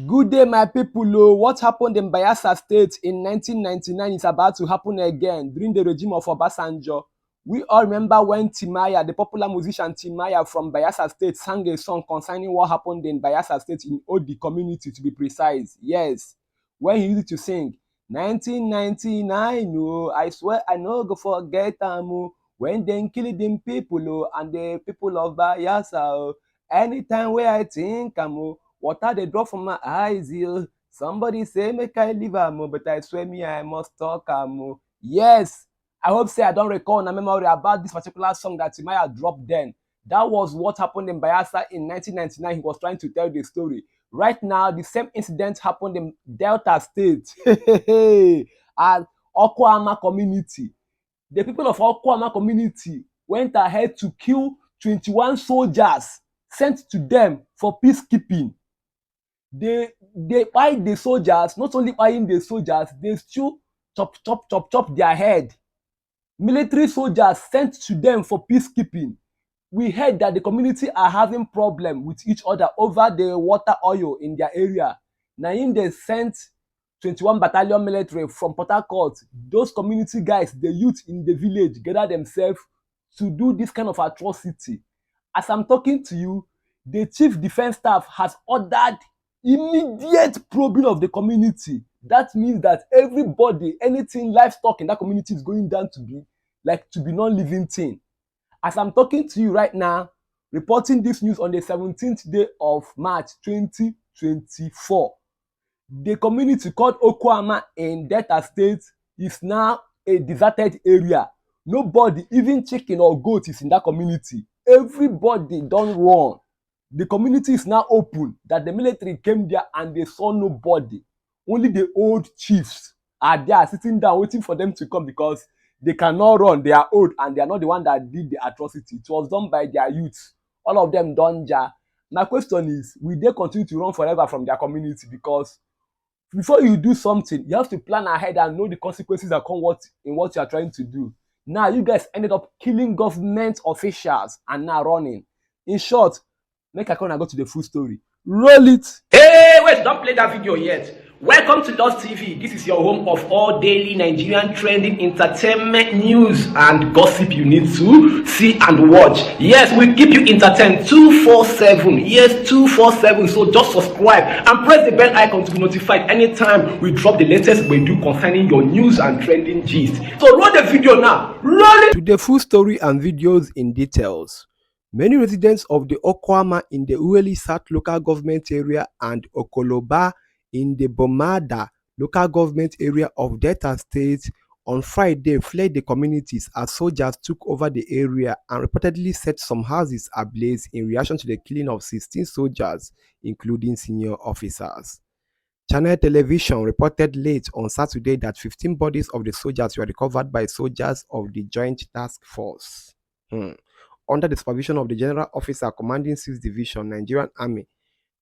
Good day, my people. Oh, what happened in Bayelsa State in 1999 is about to happen again during the regime of Obasanjo. We all remember when Timaya, the popular musician Timaya from Bayelsa State, sang a song concerning what happened in Bayelsa State in Odi community, to be precise. Yes, when he used to sing 1999, oh, I swear I no go forget am, when they kill them people, oh, and the people of Bayelsa. Oh, anytime where I think am, water dey drop from my eyes, yo. Somebody say make I leave am, but I swear me I must talk am. Yes, I hope say I don't recall na memory about this particular song that Timaya dropped then. That was what happened in Bayelsa in 1999. He was trying to tell the story. Right now, the same incident happened in Delta State at Okuama community. The people of Okuama community went ahead to kill 21 soldiers sent to them for peacekeeping. They buy the soldiers, not only buying the soldiers, they still chop their head. Military soldiers sent to them for peacekeeping. We heard that the community are having problem with each other over the water oil in their area. Na im they sent 21 battalion military from Port Harcourt. Those community guys, the youth in the village, gather themselves to do this kind of atrocity. As I'm talking to you, the chief defense staff has ordered immediate probing of the community. That means that everybody, anything livestock in that community is going down to be non-living thing. As I'm talking to you right now, reporting this news on the 17th day of March 2024, the community called Okuama in Delta State is now a deserted area. Nobody, even chicken or goat, is in that community. Everybody don't run. The community is now open, that the military came there and they saw nobody. Only the old chiefs are there sitting down waiting for them to come because they cannot run. They are old and they are not the one that did the atrocity. It was done by their youths. All of them done ja. My question is, will they continue to run forever from their community? Because before you do something, you have to plan ahead and know the consequences that come in what you are trying to do. Now you guys ended up killing government officials and now running. In short, make I come and go to the full story. Roll it. Hey, wait, don't play that video yet. Welcome to Lost TV. This is your home of all daily Nigerian trending entertainment news and gossip you need to see and watch. Yes, we keep you entertained 247. Yes, 247. So just subscribe and press the bell icon to be notified anytime we drop the latest video concerning your news and trending gist. So roll the video now. Roll it. To the full story and videos in details. Many residents of the Okuama in the Ughelli South local government area and Okolaba in the Bomadi local government area of Delta State on Friday fled the communities as soldiers took over the area and reportedly set some houses ablaze in reaction to the killing of 16 soldiers, including senior officers. Channel Television reported late on Saturday that 15 bodies of the soldiers were recovered by soldiers of the Joint Task Force. Under the supervision of the General Officer commanding 6th Division, Nigerian Army,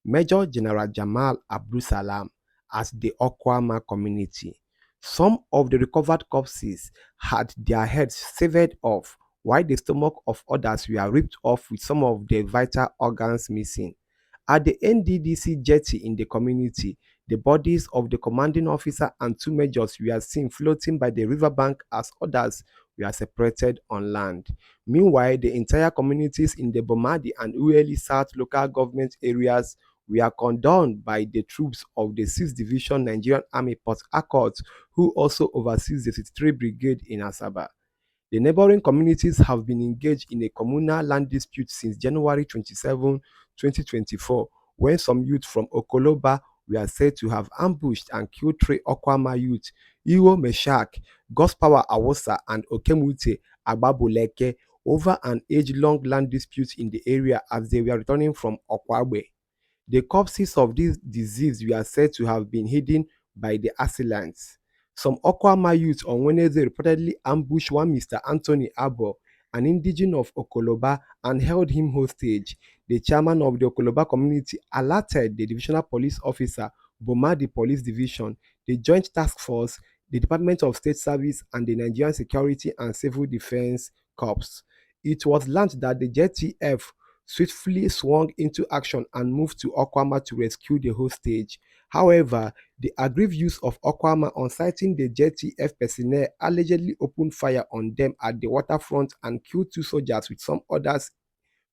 Major General Jamal Abdussalam, at the Okuama community. Some of the recovered corpses had their heads severed off, while the stomach of others were ripped off with some of the vital organs missing. At the NDDC jetty in the community, the bodies of the commanding officer and 2 majors were seen floating by the riverbank as others were separated on land. Meanwhile, the entire communities in the Bomadi and Ughelli South local government areas were condoned by the troops of the 6th Division Nigerian Army Port Harcourt, who also oversees the 63 Brigade in Asaba. The neighboring communities have been engaged in a communal land dispute since January 27, 2024, when some youth from Okolaba were said to have ambushed and killed 3 Okuama youth, Iwo Meshak, Gospower Awosa, and Okemute Agbabuleke, over an age-long land dispute in the area as they were returning from Okwabe. The corpses of these deceased were said to have been hidden by the assailants. Some Okuama youths on Wednesday reportedly ambushed one Mr. Anthony Abo, an indigene of Okolaba, and held him hostage. The chairman of the Okolaba community alerted the divisional police officer, Bomadi Police Division, the Joint Task Force, the Department of State Service, and the Nigerian Security and Civil Defense Corps. It was learned that the JTF swiftly swung into action and moved to Okuama to rescue the hostage. However, the aggrieved use of Okuama on sighting the JTF personnel allegedly opened fire on them at the waterfront and killed 2 soldiers with some others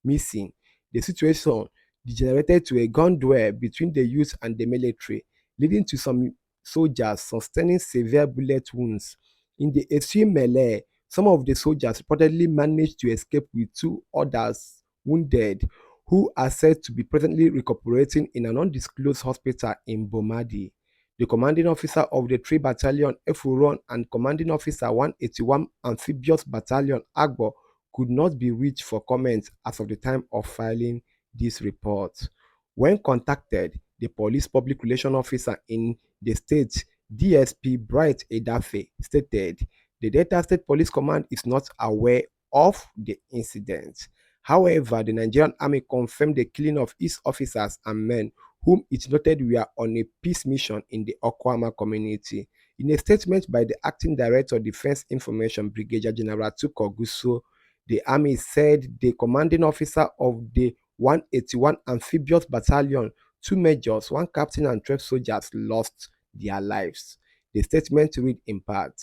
missing. The situation degenerated to a gun duel between the youth and the military, leading to some soldiers sustaining severe bullet wounds. In the ensuing melee, some of the soldiers reportedly managed to escape with 2 others wounded, who are said to be presently recuperating in an undisclosed hospital in Bomadi. The commanding officer of the 3 Battalion Efuron and commanding officer 181 Amphibious Battalion Agbo could not be reached for comment as of the time of filing this report. When contacted, the police public relations officer in the state, DSP Bright Edafe, stated the Delta State Police Command is not aware of the incident. However, the Nigerian Army confirmed the killing of its officers and men, whom it noted were on a peace mission in the Okuama community. In a statement by the Acting Director of Defense Information, Brigadier General Tuko Gusso, the Army said the commanding officer of the 181 Amphibious Battalion, 2 majors, 1 captain, and 12 soldiers lost their lives. The statement read in part: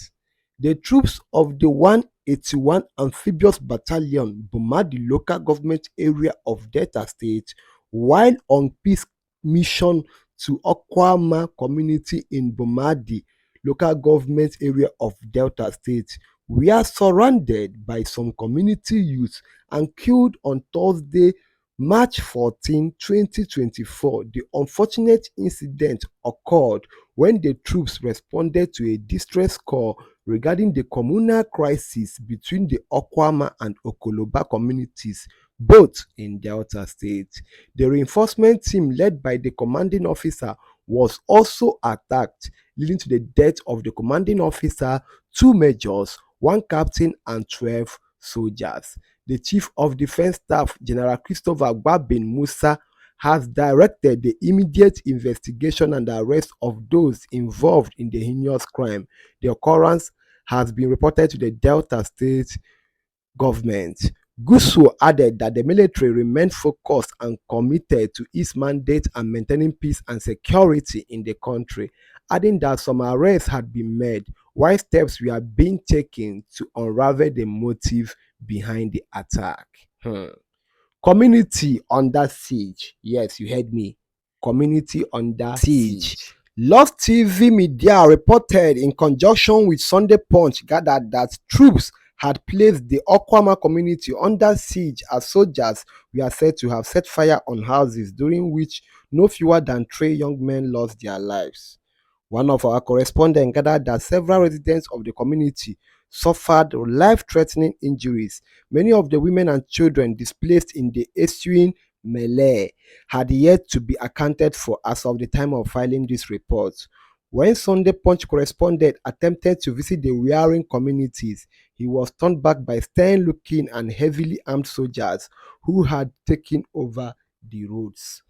the troops of the 181 Amphibious Battalion, Bomadi local government area of Delta State, while on peace mission to Okuama community in Bomadi local government area of Delta State, were surrounded by some community youth and killed on Thursday, March 14, 2024. The unfortunate incident occurred when the troops responded to a distress call regarding the communal crisis between the Okuama and Okolaba communities, both in Delta State. The reinforcement team led by the commanding officer was also attacked, leading to the death of the commanding officer, 2 majors, 1 captain, and 12 soldiers. The Chief of Defense Staff, General Christopher Gbabin Musa, has directed the immediate investigation and arrest of those involved in the heinous crime. The occurrence has been reported to the Delta State government. Gusso added that the military remained focused and committed to its mandate and maintaining peace and security in the country, adding that some arrests had been made while steps were being taken to unravel the motive behind the attack. Community under siege. Yes, you heard me. Community under siege. Lost TV Media reported in conjunction with Sunday Punch gathered that troops had placed the Okuama community under siege as soldiers were said to have set fire on houses, during which no fewer than 3 young men lost their lives. One of our correspondents gathered that several residents of the community suffered life-threatening injuries. Many of the women and children displaced in the ensuing melee had yet to be accounted for as of the time of filing this report. When Sunday Punch correspondent attempted to visit the wearing communities, he was turned back by stern-looking and heavily armed soldiers who had taken over the roads.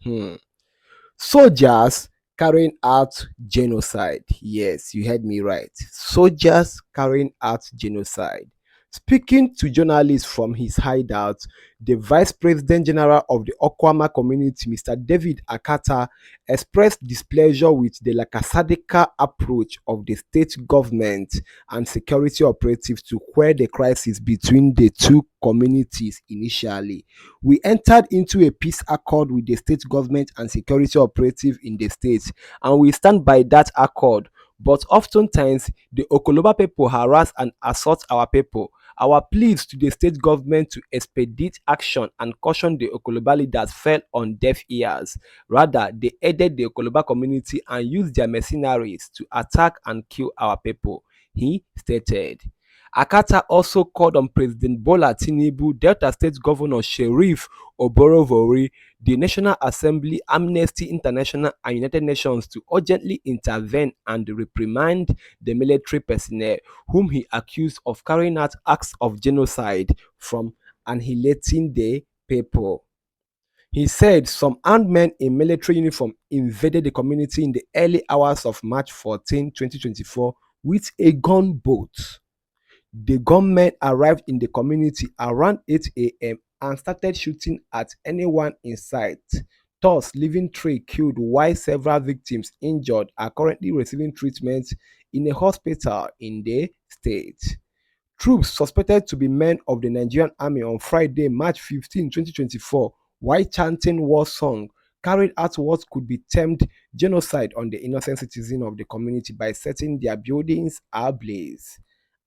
Soldiers carrying out genocide. Yes, you heard me right. Soldiers carrying out genocide. Speaking to journalists from his hideout, the Vice President General of the Okuama community, Mr. David Akata, expressed displeasure with the lackadaisical approach of the state government and security operatives to quell the crisis between the 2 communities initially. We entered into a peace accord with the state government and security operative in the state, and we stand by that accord. But oftentimes, the Okolaba people harass and assault our people. Our pleas to the state government to expedite action and caution the Okolaba leaders fell on deaf ears. Rather, they aided the Okolaba community and used their mercenaries to attack and kill our people, he stated. Akata also called on President Bola Tinubu, Delta State Governor Sheriff Oborevwori, the National Assembly, Amnesty International, and United Nations to urgently intervene and reprimand the military personnel whom he accused of carrying out acts of genocide from annihilating the people. He said some armed men in military uniform invaded the community in the early hours of March 14, 2024 with a gunboat. The gunmen arrived in the community around 8 a.m. and started shooting at anyone in sight, thus leaving 3 killed while several victims injured are currently receiving treatment in a hospital in the state. Troops suspected to be men of the Nigerian Army on Friday, March 15, 2024, while chanting war song, carried out what could be termed genocide on the innocent citizens of the community by setting their buildings ablaze.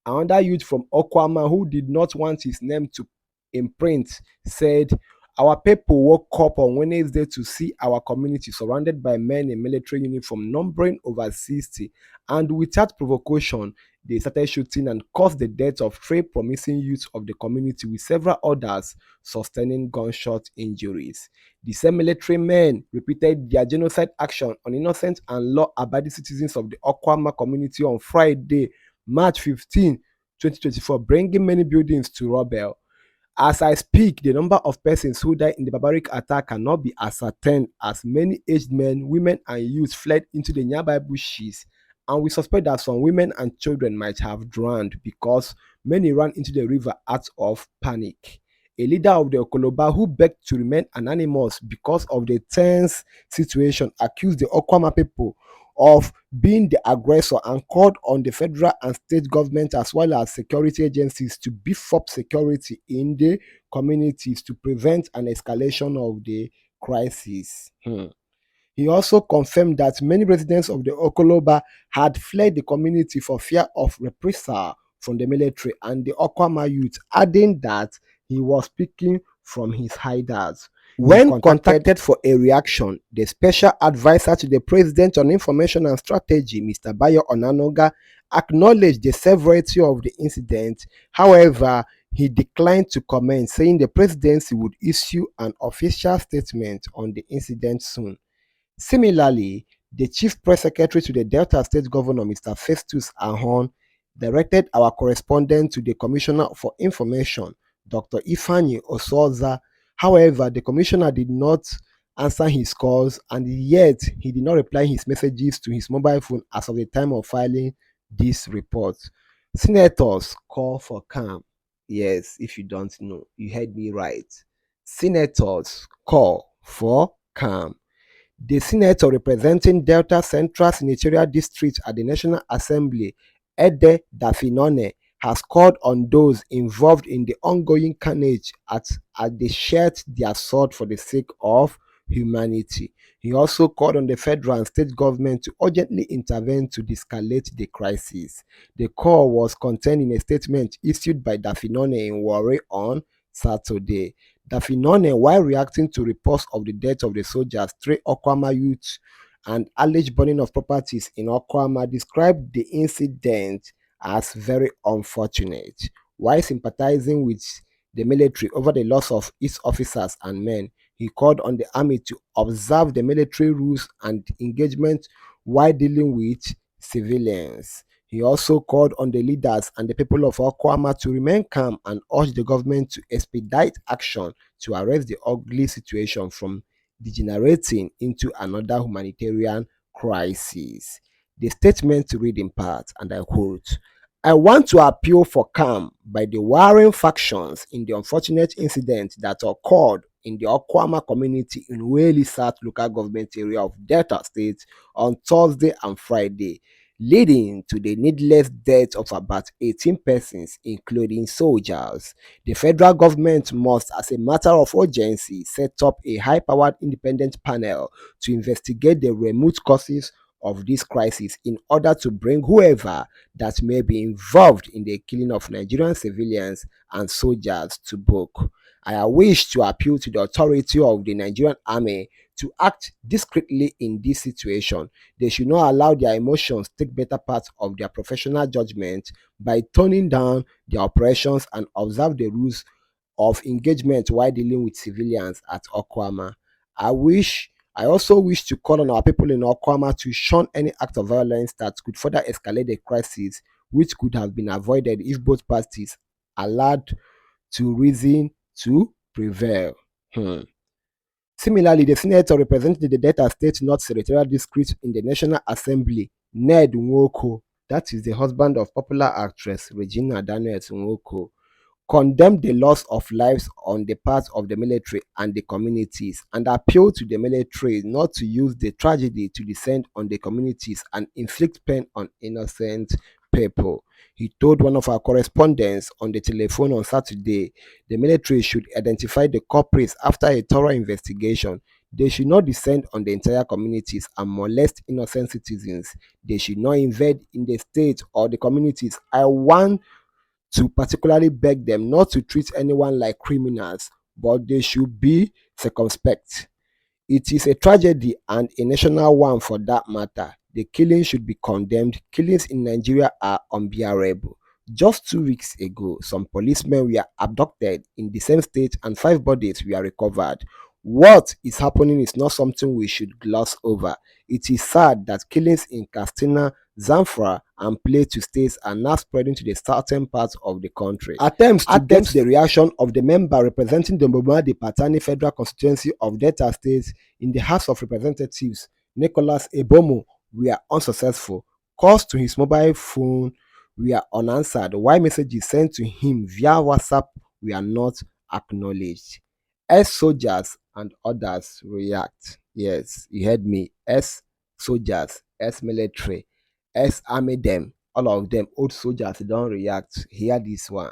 Another youth from Okuama who did not want his name to imprint said, "Our people woke up on Wednesday to see our community surrounded by men in military uniform numbering over 60, and without provocation, they started shooting and caused the death of 3 promising youths of the community, with several others sustaining gunshot injuries." The same military men repeated their genocide action on innocent and law-abiding citizens of the Okuama community on Friday, March 15, 2024, bringing many buildings to rubble. As I speak, the number of persons who died in the barbaric attack cannot be ascertained, as many aged men, women, and youths fled into the nearby bushes, and we suspect that some women and children might have drowned because many ran into the river out of panic. A leader of the Okolaba who begged to remain anonymous because of the tense situation accused the Okuama people of being the aggressor and called on the federal and state government as well as security agencies to beef up security in the communities to prevent an escalation of the crisis. He also confirmed that many residents of the Okolaba had fled the community for fear of reprisal from the military and the Okuama youth, adding that he was speaking from his hideouts. When contacted for a reaction, the special advisor to the president on information and strategy, Mr. Bayo Onanoga, acknowledged the severity of the incident. However, he declined to comment, saying the presidency would issue an official statement on the incident soon. Similarly, the chief press secretary to the Delta State Governor, Mr. Festus Ahon, directed our correspondent to the Commissioner for Information, Dr. Ifeanyi Osoza. However, the commissioner did not answer his calls, and yet he did not reply his messages to his mobile phone as of the time of filing this report. Senators call for calm. Yes, if you don't know, you heard me right. Senators call for calm. The senator representing Delta Central Senatorial District at the National Assembly, Ede Dafinone, has called on those involved in the ongoing carnage as they shed their sword for the sake of humanity. He also called on the federal and state government to urgently intervene to de-escalate the crisis. The call was contained in a statement issued by Dafinone in Warri on Saturday. Dafinone, while reacting to reports of the death of the soldiers, 3 Okuama youths, and alleged burning of properties in Okuama, described the incident as very unfortunate. While sympathizing with the military over the loss of its officers and men, he called on the army to observe the military rules and engagement while dealing with civilians. He also called on the leaders and the people of Okuama to remain calm and urged the government to expedite action to arrest the ugly situation from degenerating into another humanitarian crisis. The statement read in part, and I quote, "I want to appeal for calm by the warring factions in the unfortunate incident that occurred in the Okuama community in Ughelli South local government area of Delta State on Thursday and Friday, leading to the needless death of about 18 persons, including soldiers. The federal government must, as a matter of urgency, set up a high-powered independent panel to investigate the remote causes of this crisis in order to bring whoever that may be involved in the killing of Nigerian civilians and soldiers to book. I wish to appeal to the authority of the Nigerian Army to act discreetly in this situation. They should not allow their emotions take better part of their professional judgment by toning down their operations and observe the rules of engagement while dealing with civilians at Okuama. I also wish to call on our people in Okuama to shun any act of violence that could further escalate the crisis, which could have been avoided if both parties allowed to reason to prevail." Similarly, the senator representing the Delta State North Senatorial District in the National Assembly, Ned Nwoko, that is the husband of popular actress Regina Daniels Nwoko, condemned the loss of lives on the part of the military and the communities, and appealed to the military not to use the tragedy to descend on the communities and inflict pain on innocent people. He told one of our correspondents on the telephone on Saturday the military should identify the culprits after a thorough investigation. They should not descend on the entire communities and molest innocent citizens. They should not invade in the state or the communities. I want to particularly beg them not to treat anyone like criminals, but they should be circumspect. It is a tragedy and a national one for that matter. The killing should be condemned. Killings in Nigeria are unbearable. Just 2 weeks ago, some policemen were abducted in the same state and 5 bodies were recovered. What is happening is not something we should gloss over. It is sad that killings in Katsina, Zamfara, and Plateau states are now spreading to the southern parts of the country. Attempts to get the reaction of the member representing the Bomadi Patani Federal Constituency of Delta State in the House of Representatives, Nicholas Ebomo, were unsuccessful. Calls to his mobile phone were unanswered, while messages sent to him via WhatsApp were not acknowledged. Ex-soldiers and others react. Yes, you heard me. Ex-soldiers, ex-military, ex-army them, all of them, old soldiers, don't react. Hear this one.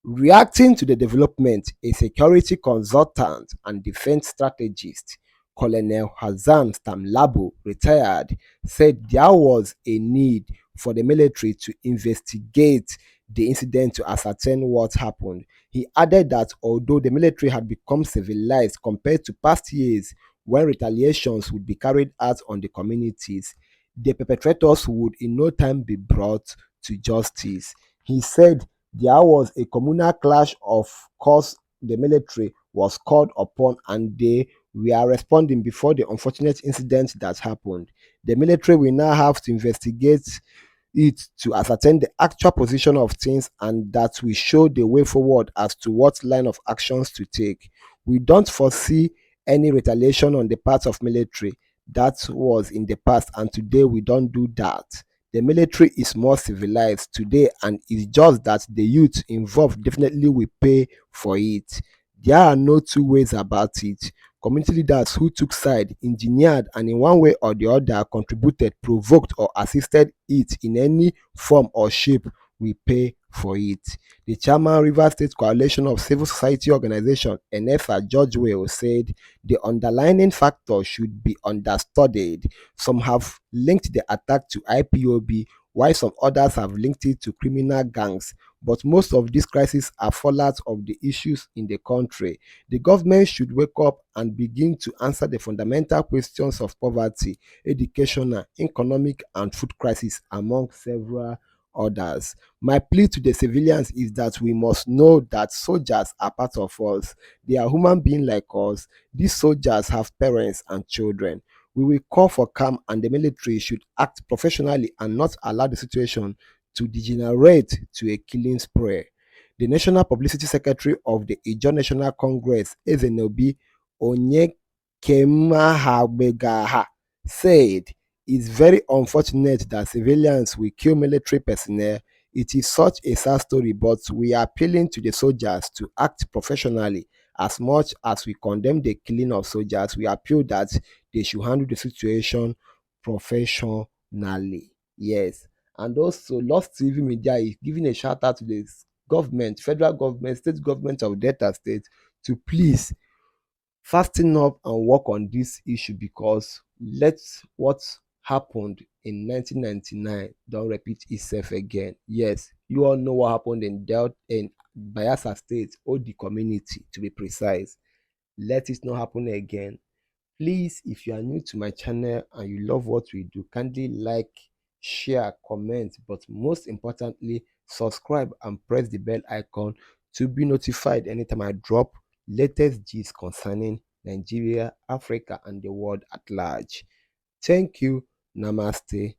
Reacting to the development, a security consultant and defense strategist, Colonel Hassan Stamlabo, retired, said there was a need for the military to investigate the incident to ascertain what happened. He added that although the military had become civilized compared to past years when retaliations would be carried out on the communities, the perpetrators would in no time be brought to justice. He said there was a communal clash. Of course, the military was called upon and they were responding before the unfortunate incident that happened. The military will now have to investigate it to ascertain the actual position of things, and that will show the way forward as to what line of actions to take. We don't foresee any retaliation on the part of military. That was in the past, and today we don't do that. The military is more civilized today, and it's just that the youth involved definitely will pay for it. There are no two ways about it. Community leaders who took side, engineered, and in one way or the other contributed, provoked, or assisted it in any form or shape will pay for it. The chairman, Rivers State Coalition of Civil Society Organization, NFA, George Will, said the underlying factor should be understudied. Some have linked the attack to IPOB, while some others have linked it to criminal gangs. But most of these crises are fallouts of the issues in the country. The government should wake up and begin to answer the fundamental questions of poverty, educational, economic, and food crisis, among several others. My plea to the civilians is that we must know that soldiers are part of us. They are human beings like us. These soldiers have parents and children. We will call for calm, and the military should act professionally and not allow the situation to degenerate to a killing spree. The National Publicity Secretary of the Ijaw National Congress, Ezenobi Onyekemahabegaha, said it's very unfortunate that civilians will kill military personnel. It is such a sad story, but we are appealing to the soldiers to act professionally. As much as we condemn the killing of soldiers, we appeal that they should handle the situation professionally. Yes. And also, Lost TV Media is giving a shout out to the government, federal government, state government of Delta State to please fasten up and work on this issue, because let what happened in 1999 don't repeat itself again. Yes, you all know what happened in Bayelsa State, or the community to be precise. Let it not happen again. Please, if you are new to my channel and you love what we do, kindly like, share, comment, but most importantly, subscribe and press the bell icon to be notified anytime I drop latest gist concerning Nigeria, Africa, and the world at large. Thank you. Namaste.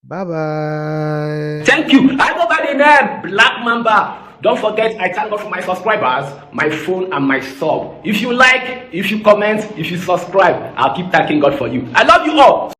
Bye bye. Thank you. I go by the name Black Mamba. Don't forget, I thank God for my subscribers, my phone, and my sub. If you like, if you comment, if you subscribe, I'll keep thanking God for you. I love you all.